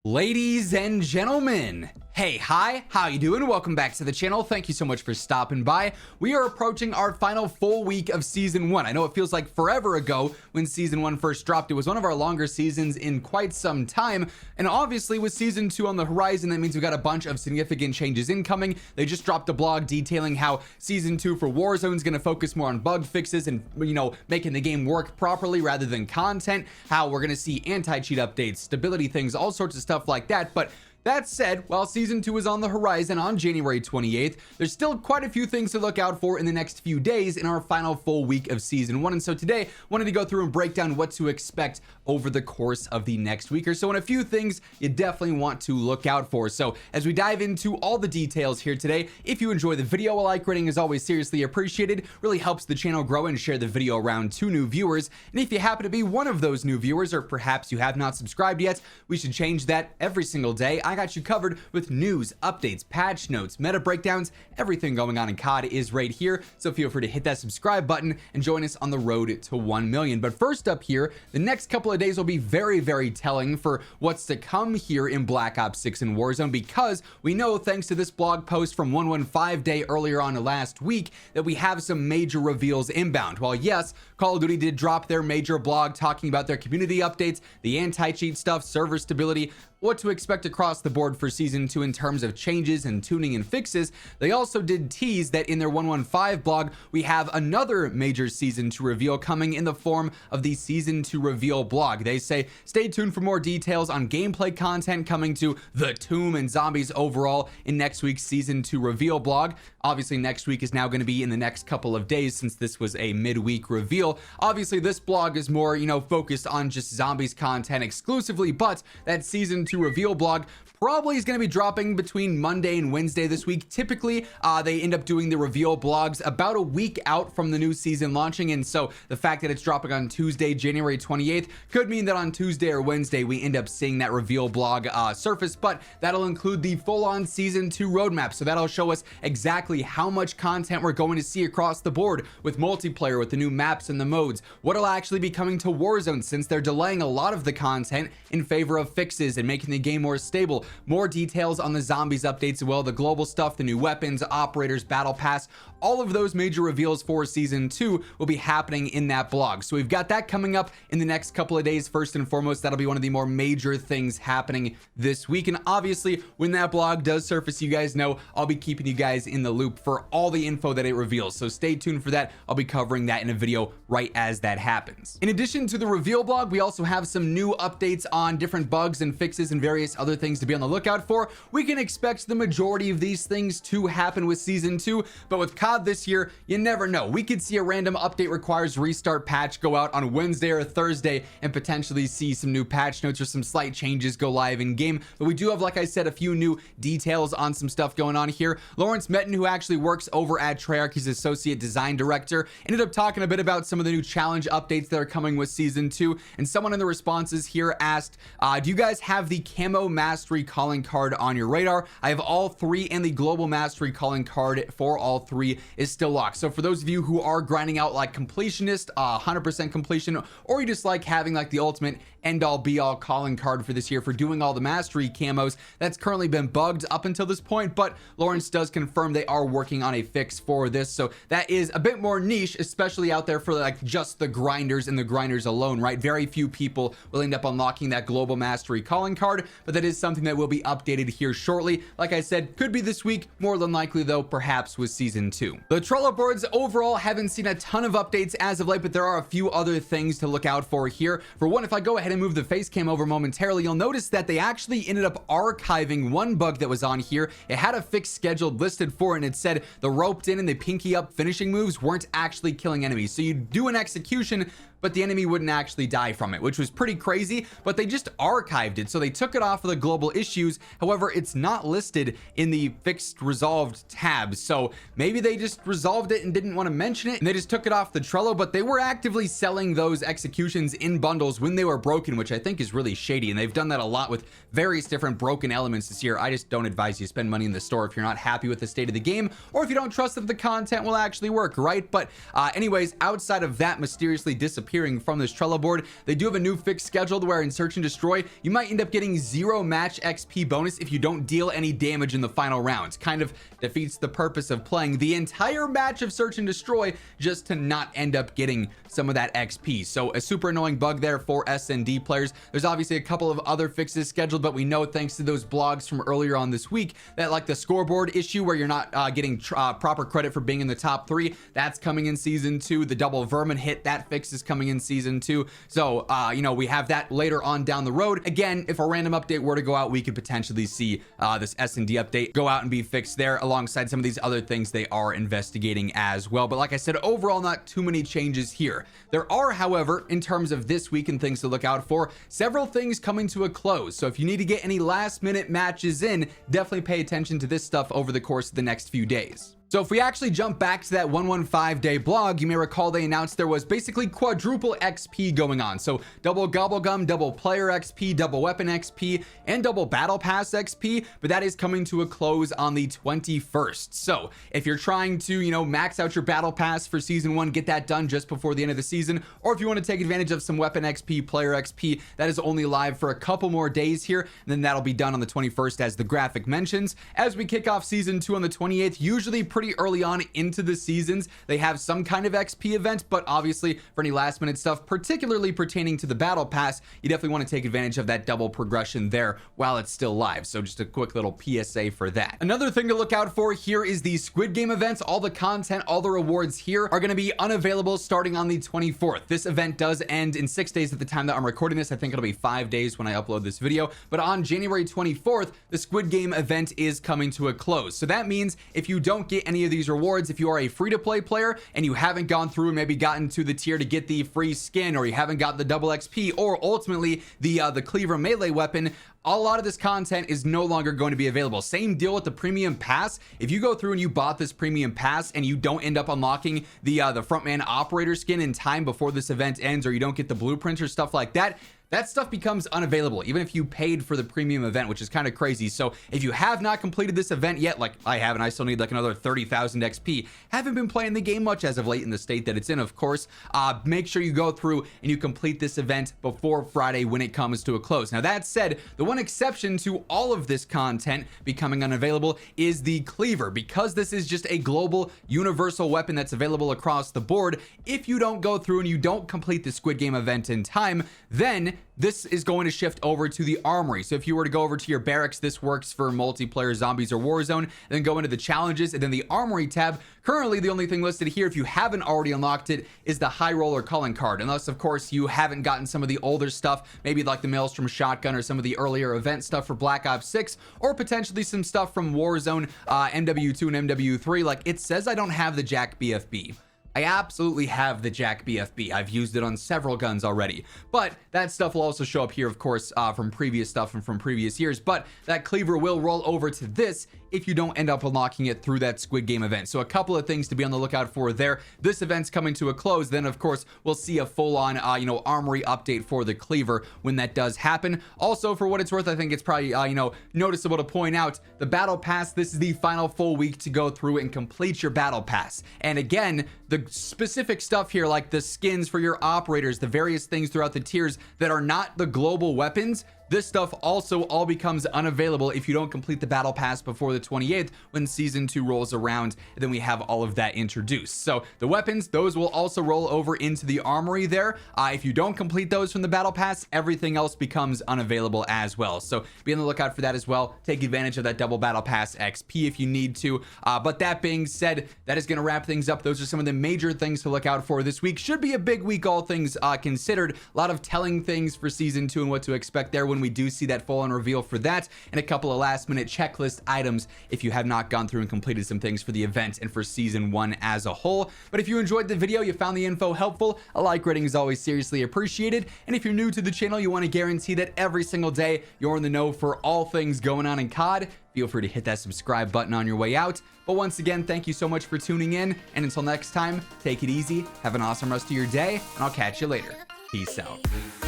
Ladies and gentlemen, hi, how you doing? Welcome back to the channel. Thank you so much for stopping by. We are approaching our final full week of season 1. I know it feels like forever ago when season 1 first dropped. It was one of our longer seasons in quite some time, and obviously with season 2 on the horizon, that means we've got a bunch of significant changes incoming. They just dropped a blog detailing how season 2 for Warzone is going to focus more on bug fixes and, making the game work properly rather than content, how we're going to see anti-cheat updates, stability things, all sorts of stuff like that. But that said, while season 2 is on the horizon on January 28th, there's still quite a few things to look out for in the next few days in our final full week of season 1. And so today, I wanted to go through and break down what to expect over the course of the next week or so, and a few things you definitely want to look out for. So as we dive into all the details here today, if you enjoy the video, a like rating is always seriously appreciated. Really helps the channel grow and share the video around to new viewers. And if you happen to be one of those new viewers, or perhaps you have not subscribed yet, we should change that every single day. I got you covered with news, updates, patch notes, meta breakdowns. Everything going on in COD is right here, so feel free to hit that subscribe button and join us on the road to 1 million. But first up here, the next couple of days will be very, very telling for what's to come here in Black Ops 6 and Warzone, because we know, thanks to this blog post from 115 Day earlier on last week, that we have some major reveals inbound. While yes, Call of Duty did drop their major blog talking about their community updates, the anti-cheat stuff, server stability, what to expect across the board for season 2 in terms of changes and tuning and fixes, they also did tease that in their 115 blog we have another major season 2 reveal coming in the form of the season 2 reveal blog. They say stay tuned for more details on gameplay content coming to the Tomb and zombies overall in next week's season 2 reveal blog. Obviously next week is now going to be in the next couple of days, since this was a midweek reveal. Obviously this blog is more focused on just zombies content exclusively, but that season 2 reveal blog probably is going to be dropping between Monday and Wednesday this week. Typically they end up doing the reveal blogs about a week out from the new season launching, and so the fact that it's dropping on Tuesday, January 28th, could mean that on Tuesday or Wednesday we end up seeing that reveal blog surface. But that'll include the full-on season 2 roadmap, so that'll show us exactly how much content we're going to see across the board with multiplayer, with the new maps and the modes, what'll actually be coming to Warzone, since they're delaying a lot of the content in favor of fixes and making the game more stable. More details on the zombies updates as well, the global stuff, the new weapons, operators, battle pass, all of those major reveals for season 2 will be happening in that blog. So we've got that coming up in the next couple of days. First and foremost, that'll be one of the more major things happening this week. And obviously when that blog does surface, you guys know I'll be keeping you guys in the loop for all the info that it reveals. So stay tuned for that. I'll be covering that in a video right as that happens. In addition to the reveal blog, we also have some new updates on different bugs and fixes and various other things to be on the lookout for. We can expect the majority of these things to happen with season 2, but with COD this year, you never know. We could see a random update requires restart patch go out on Wednesday or Thursday and potentially see some new patch notes or some slight changes go live in game. But we do have, like I said, a few new details on some stuff going on here. Lawrence Metten, who actually works over at Treyarch, he's associate design director, ended up talking a bit about some of the new challenge updates that are coming with season 2, and someone in the responses here asked, do you guys have the camo mastery calling card on your radar? I have all 3, and the global mastery calling card for all 3 is still locked. So for those of you who are grinding out like completionist, 100% completion, or you just like having like the ultimate end all be all calling card for this year for doing all the mastery camos, that's currently been bugged up until this point, but Lawrence does confirm they are working on a fix for this. So that is a bit more niche, especially out there for like just the grinders and the grinders alone, right? Very few people will end up unlocking that global mastery calling card, but that is something that will be updated here shortly. Like I said, could be this week, more than likely though perhaps with season 2. The Trello boards overall haven't seen a ton of updates as of late, but there are a few other things to look out for here. For one, if I go ahead and move the face cam over momentarily, you'll notice that they actually ended up archiving one bug that was on here. It had a fix scheduled listed for it, and it said the roped in and the pinky up finishing moves weren't actually killing enemies. So you do an execution, but the enemy wouldn't actually die from it, which was pretty crazy. But they just archived it, so they took it off of the global issues. However, it's not listed in the fixed resolved tab, so maybe they just resolved it and didn't want to mention it and they just took it off the Trello. But they were actively selling those executions in bundles when they were broken, which I think is really shady, and they've done that a lot with various different broken elements this year. I just don't advise you spend money in the store if you're not happy with the state of the game, or if you don't trust that the content will actually work, right? But anyways, outside of that mysteriously disappearing disappearing from this Trello board. They do have a new fix scheduled where in Search and Destroy, you might end up getting 0 match XP bonus if you don't deal any damage in the final rounds. Kind of defeats the purpose of playing the entire match of Search and Destroy just to not end up getting some of that XP. So a super annoying bug there for S&D players. There's obviously a couple of other fixes scheduled, but we know thanks to those blogs from earlier on this week that like the scoreboard issue where you're not getting proper credit for being in the top 3, that's coming in season 2. The double vermin hit, that fix is coming in season 2. So you know, we have that later on down the road. Again, if a random update were to go out, we could potentially see this S&D update go out and be fixed there alongside some of these other things they are investigating as well. But like I said, overall not too many changes here. There are, however, in terms of this week and things to look out for, several things coming to a close. So if you need to get any last minute matches in, definitely pay attention to this stuff over the course of the next few days. So if we actually jump back to that 115-day blog, you may recall they announced there was basically quadruple XP going on. So double Gobblegum, double player XP, double weapon XP, and double battle pass XP, but that is coming to a close on the 21st. So if you're trying to, you know, max out your battle pass for season 1, get that done just before the end of the season, or if you want to take advantage of some weapon XP, player XP, that is only live for a couple more days here, and then that'll be done on the 21st as the graphic mentions. As we kick off season 2 on the 28th, usually pretty early on into the seasons, they have some kind of XP event, but obviously for any last minute stuff, particularly pertaining to the battle pass, you definitely want to take advantage of that double progression there while it's still live. So just a quick little PSA for that. Another thing to look out for here is the Squid Game events. All the content, all the rewards here are going to be unavailable starting on the 24th. This event does end in 6 days at the time that I'm recording this. I think it'll be 5 days when I upload this video, but on January 24th, the Squid Game event is coming to a close. So that means if you don't get any of these rewards, if you are a free-to-play player and you haven't gone through and maybe gotten to the tier to get the free skin, or you haven't got the double XP, or ultimately the cleaver melee weapon, a lot of this content is no longer going to be available. Same deal with the premium pass. If you go through and you bought this premium pass and you don't end up unlocking the frontman operator skin in time before this event ends, or you don't get the blueprint or stuff like that, that stuff becomes unavailable even if you paid for the premium event, which is kind of crazy. So if you have not completed this event yet, like I haven't, I still need like another 30,000 XP, haven't been playing the game much as of late in the state that it's in, of course, make sure you go through and you complete this event before Friday when it comes to a close. Now that said, the one exception to all of this content becoming unavailable is the cleaver. Because this is just a global universal weapon that's available across the board, if you don't go through and you don't complete the Squid Game event in time, then this is going to shift over to the Armory. So if you were to go over to your barracks, this works for multiplayer, zombies, or Warzone, then go into the challenges and then the Armory tab. Currently, the only thing listed here, if you haven't already unlocked it, is the High Roller Calling Card. Unless, of course, you haven't gotten some of the older stuff, maybe like the Maelstrom Shotgun or some of the earlier event stuff for Black Ops 6, or potentially some stuff from Warzone, MW2 and MW3. Like, it says I don't have the Jack BFB. I absolutely have the Jack BFB. I've used it on several guns already, but that stuff will also show up here, of course, from previous stuff and from previous years. But that cleaver will roll over to this if you don't end up unlocking it through that Squid Game event. So a couple of things to be on the lookout for there. This event's coming to a close. Then, of course, we'll see a full-on, Armory update for the cleaver when that does happen. Also, for what it's worth, I think it's probably, noticeable to point out the battle pass. This is the final full week to go through and complete your battle pass. And again, the specific stuff here, like the skins for your operators, the various things throughout the tiers that are not the global weapons, this stuff also all becomes unavailable if you don't complete the battle pass before the 28th when season 2 rolls around, and then we have all of that introduced. So the weapons, those will also roll over into the Armory there. If you don't complete those from the battle pass, everything else becomes unavailable as well. So be on the lookout for that as well. Take advantage of that double battle pass XP if you need to. But that being said, that is going to wrap things up. Those are some of the major things to look out for this week. Should be a big week, all things considered. A lot of telling things for season 2 and what to expect there when we do see that full-on reveal for that, and a couple of last-minute checklist items if you have not gone through and completed some things for the event and for season 1 as a whole. But if you enjoyed the video, you found the info helpful, a like rating is always seriously appreciated. And if you're new to the channel, you want to guarantee that every single day you're in the know for all things going on in COD, feel free to hit that subscribe button on your way out. But once again, thank you so much for tuning in, and until next time, take it easy, have an awesome rest of your day, and I'll catch you later. Peace out.